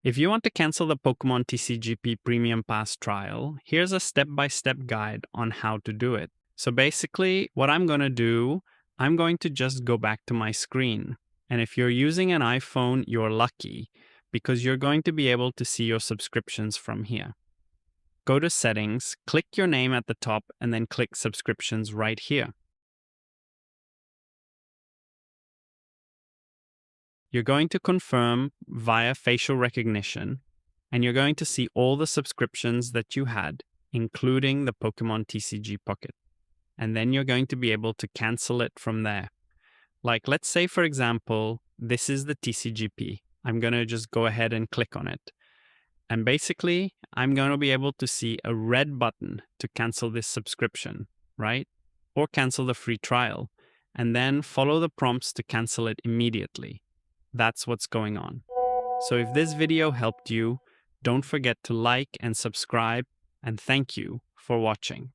If you want to cancel the Pokémon TCGP Premium Pass trial, here's a step-by-step guide on how to do it. So basically, what I'm going to do, I'm going to just go back to my screen. And if you're using an iPhone, you're lucky, because you're going to be able to see your subscriptions from here. Go to Settings, click your name at the top, and then click Subscriptions right here. You're going to confirm via facial recognition, and you're going to see all the subscriptions that you had, including the Pokémon TCG Pocket. And then you're going to be able to cancel it from there. Like, let's say, for example, this is the TCGP. I'm going to just go ahead and click on it. And basically, I'm going to be able to see a red button to cancel this subscription, right? Or cancel the free trial, and then follow the prompts to cancel it immediately. That's what's going on. So if this video helped you, don't forget to like and subscribe, and thank you for watching.